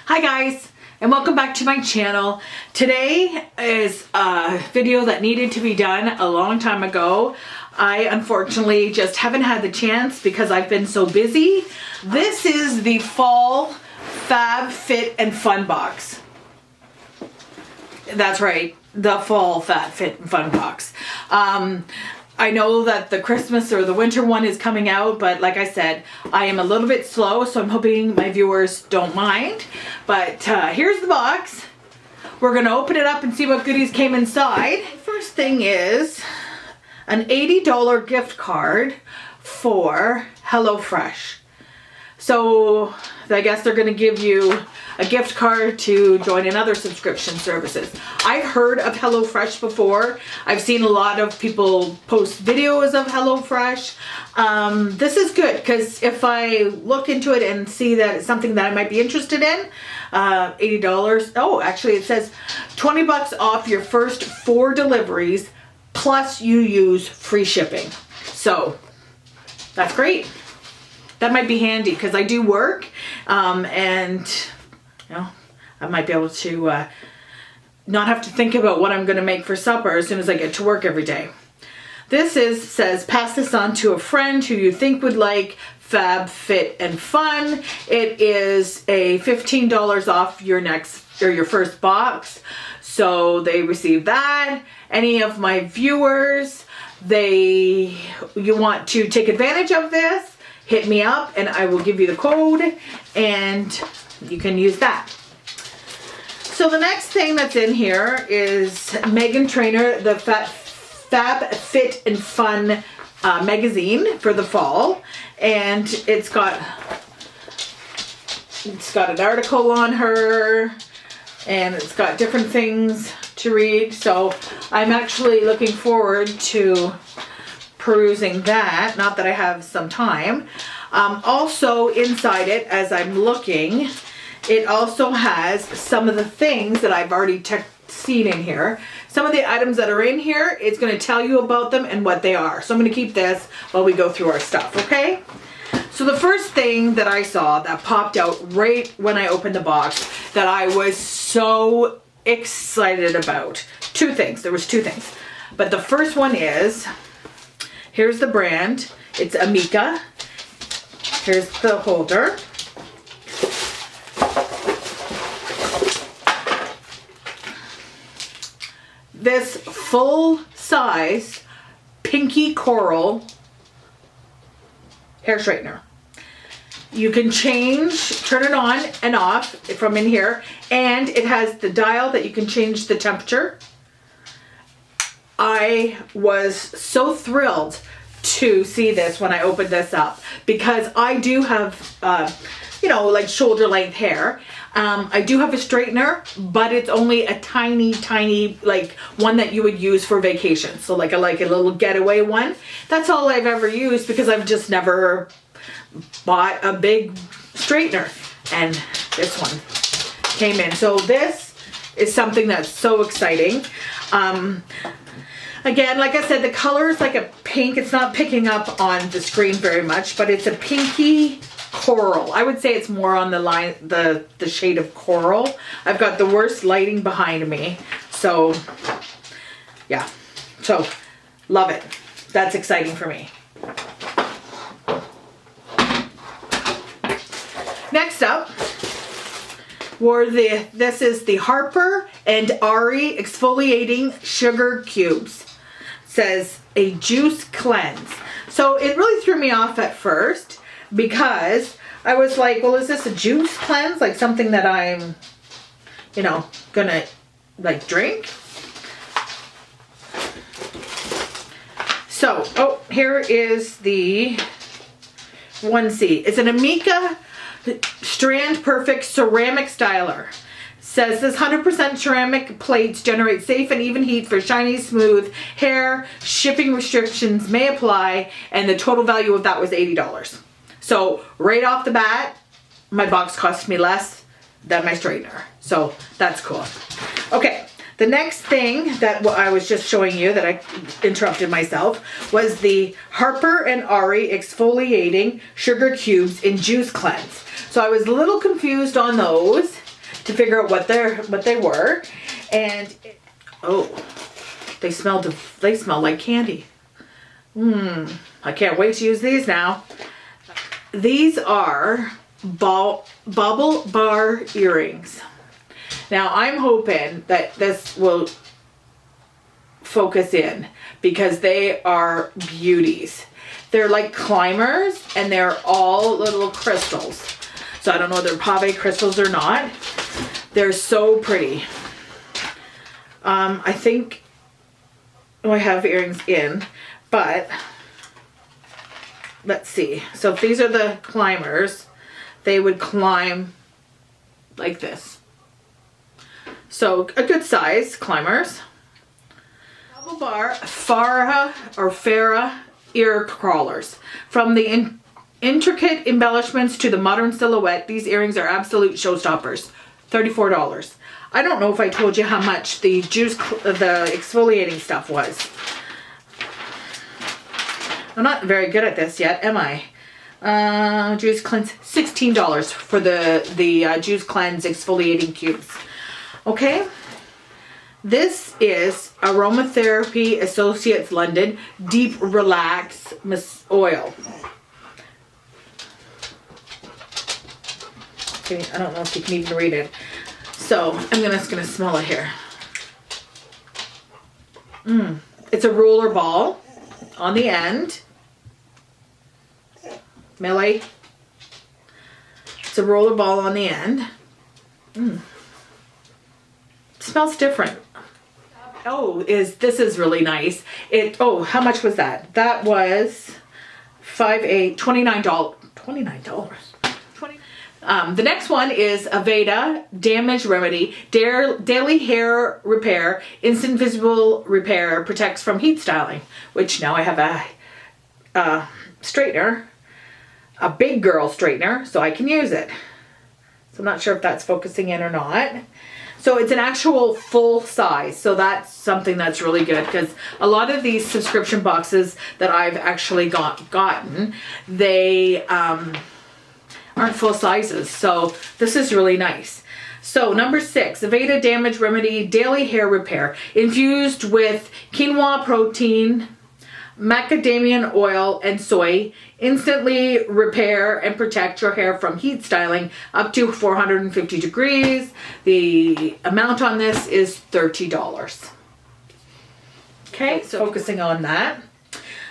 Hi guys, and welcome back to my channel. Today is a video that needed to be done a long time ago. I unfortunately just haven't had the chance because I've been so busy. This is the fall Fab Fit and Fun Box. That's right, the fall Fab Fit and Fun Box. I know that the Christmas or the winter one is coming out, but like I said, I am a little bit slow, so I'm hoping my viewers don't mind. But here's the box. We're gonna open it up and see what goodies came inside. First thing is an $80 gift card for HelloFresh. So I guess they're gonna give you a gift card to join in other subscription services. I've heard of HelloFresh before. I've seen a lot of people post videos of HelloFresh. This is good because if I look into it and see that it's something that I might be interested in, $80. Oh, actually it says 20 bucks off your first 4 deliveries plus you use free shipping. So that's great. That might be handy because I do work and you know, I might be able to not have to think about what I'm going to make for supper as soon as I get to work every day. This says pass this on to a friend who you think would like Fab Fit and Fun. It is a $15 off your your first box. So they receive that. Any of my viewers, you want to take advantage of this, hit me up and I will give you the code and you can use that. So the next thing that's in here is Megan Trainor, the Fab Fit and Fun magazine for the fall, and it's got an article on her and it's got different things to read. So I'm actually looking forward to perusing that, not that I have some time. Also inside it, as I'm looking, it also has some of the things that I've already seen in here. Some of the items that are in here, it's going to tell you about them and what they are. So I'm going to keep this while we go through our stuff, okay? So the first thing that I saw that popped out right when I opened the box that I was so excited about. Two things. There was two things. But the first one is, here's the brand. It's Amica. Here's the holder. This full-size pinky coral hair straightener. You can turn it on and off from in here, and it has the dial that you can change the temperature. I was so thrilled to see this when I opened this up because I do have, like shoulder length hair. I do have a straightener, but it's only a tiny, like one that you would use for vacation. So like a little getaway one. That's all I've ever used because I've just never bought a big straightener. And this one came in. So this is something that's so exciting. Again, like I said, the color is like a pink. It's not picking up on the screen very much, but it's a pinky coral. I would say it's more on the shade of coral. I've got the worst lighting behind me. So, yeah. So, love it. That's exciting for me. Next up, this is the Harper and Ari Exfoliating Sugar Cubes. Says a juice cleanse. So it really threw me off at first because I was like, well, is this a juice cleanse? Like something that I'm, gonna like drink? So, here is the 1C. It's an Amica Strand Perfect Ceramic Styler. Says this 100% ceramic plates generate safe and even heat for shiny, smooth hair. Shipping restrictions may apply, and the total value of that was $80. So right off the bat, my box cost me less than my straightener. So that's cool. Okay, the next thing that I was just showing you that I interrupted myself was the Harper and Ari Exfoliating Sugar Cubes in Juice Cleanse. So I was a little confused on those. to figure out what they were. And oh, they smell like candy. I can't wait to use these now. These are bubble bar earrings. Now I'm hoping that this will focus in because they are beauties. They're like climbers and they're all little crystals. So I don't know if they're pave crystals or not. They're so pretty. I think I have earrings in, but let's see. So if these are the climbers, they would climb like this. So a good size climbers. Bubble bar Farah ear crawlers. From the intricate embellishments to the modern silhouette, these earrings are absolute showstoppers. $34. I don't know if I told you how much the exfoliating stuff was. I'm not very good at this yet, am I? Juice Cleanse, $16 for the Juice Cleanse exfoliating cubes. Okay. This is Aromatherapy Associates London Deep Relax Oil. Okay, I don't know if you can even read it. So I'm just gonna smell it here. It's a roller ball on the end. Millie. It's a roller ball on the end. It smells different. Oh, this is really nice. How much was that? That was $29. $29. The next one is Aveda Damage Remedy Daily Hair Repair Instant Visible Repair Protects from Heat Styling, which now I have a straightener, a big girl straightener, so I can use it. So I'm not sure if that's focusing in or not. So it's an actual full size. So that's something that's really good because a lot of these subscription boxes that I've actually gotten, they aren't full sizes. So this is really nice. So number 6, Aveda Damage Remedy Daily Hair Repair. Infused with quinoa protein, macadamia oil, and soy. Instantly repair and protect your hair from heat styling up to 450 degrees. The amount on this is $30. Okay, so focusing on that.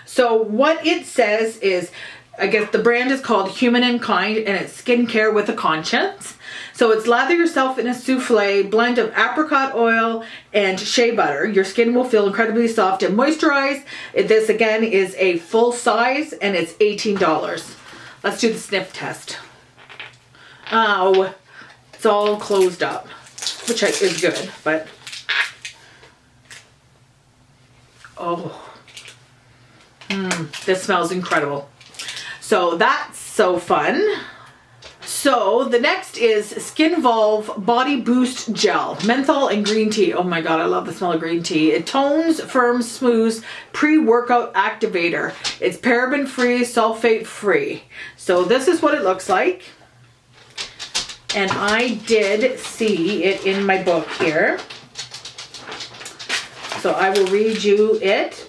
So what it says is, I guess the brand is called Human and Kind, and it's skincare with a conscience. So it's lather yourself in a souffle blend of apricot oil and shea butter. Your skin will feel incredibly soft and moisturized. This again is a full size and it's $18. Let's do the sniff test. Oh, it's all closed up, which is good, but this smells incredible. So that's so fun. So the next is Skinvolve Body Boost Gel, menthol and green tea. Oh my God, I love the smell of green tea. It tones, firms, smooths, pre-workout activator. It's paraben free, sulfate free. So this is what it looks like. And I did see it in my book here. So I will read you it.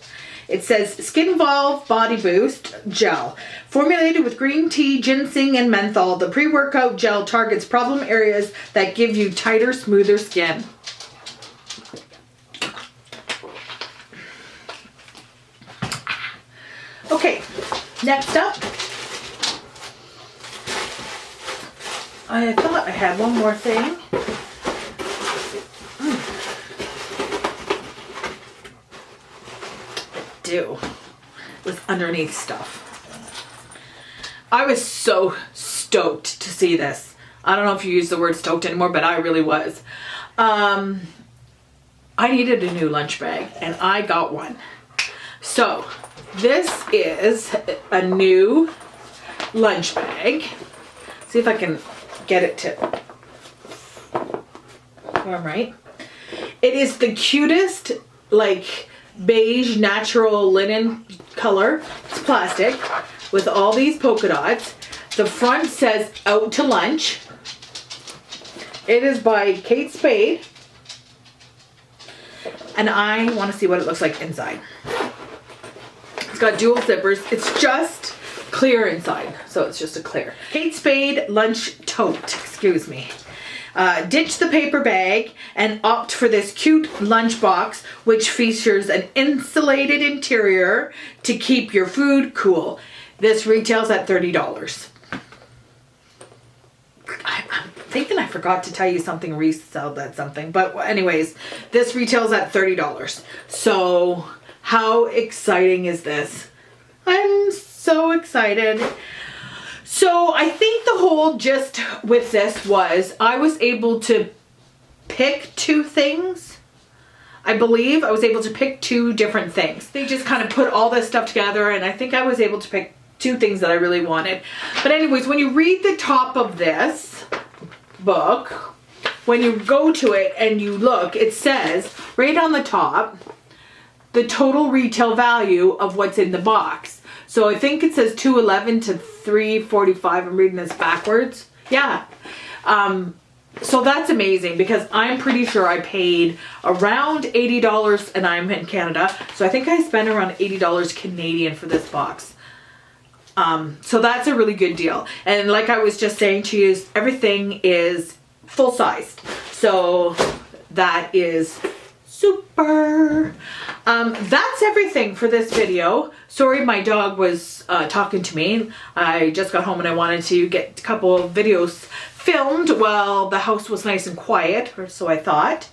It says Skinvolve Body Boost Gel. Formulated with green tea, ginseng, and menthol, the pre-workout gel targets problem areas that give you tighter, smoother skin. Okay, next up. I thought I had one more thing. With underneath stuff. I was so stoked to see this. I don't know if you use the word stoked anymore, but I really was. I needed a new lunch bag and I got one. So this is a new lunch bag. See if I can get it to form right. It is the cutest, like, beige natural linen color. It's plastic with all these polka dots. The front says out to lunch. It is by Kate Spade. And I want to see what it looks like inside. It's got dual zippers. It's just clear inside. So it's just a clear. Kate Spade Lunch Tote. Excuse me. Ditch the paper bag and opt for this cute lunch box, which features an insulated interior to keep your food cool. This retails at $30. I'm thinking I forgot to tell you something, resell that something. But anyways, this retails at $30. So how exciting is this? I'm so excited. So I think the whole gist with this was I was able to pick two things. I believe I was able to pick two different things. They just kind of put all this stuff together, and I think I was able to pick two things that I really wanted. But anyways, when you read the top of this book, when you go to it and you look, it says right on the top, the total retail value of what's in the box. So I think it says $211 to $345. I'm reading this backwards. Yeah. So that's amazing because I'm pretty sure I paid around $80 and I'm in Canada. So I think I spent around $80 Canadian for this box. So that's a really good deal. And like I was just saying to you, everything is full size. So that is super. That's everything for this video. Sorry, my dog was talking to me. I just got home and I wanted to get a couple of videos filmed while the house was nice and quiet, or so I thought.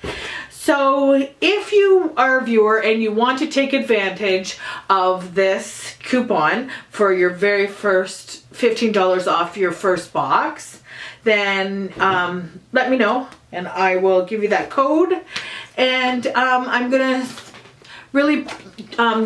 So if you are a viewer and you want to take advantage of this coupon for your very first $15 off your first box, then let me know and I will give you that code. And I'm gonna really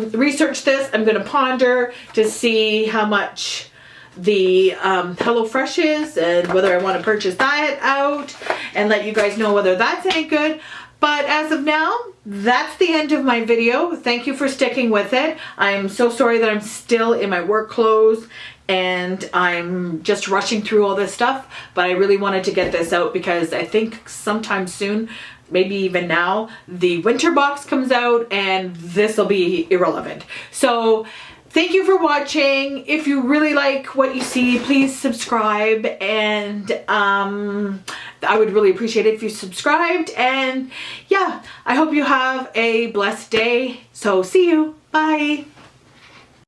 research this. I'm gonna ponder to see how much the HelloFresh is and whether I want to purchase that out and let you guys know whether that's any good. But as of now, that's the end of my video. Thank you for sticking with it. I'm so sorry that I'm still in my work clothes and I'm just rushing through all this stuff, but I really wanted to get this out because I think sometime soon, maybe even now, the winter box comes out and this will be irrelevant. So thank you for watching. If you really like what you see, please subscribe, and I would really appreciate it if you subscribed. And yeah, I hope you have a blessed day. So see you. Bye.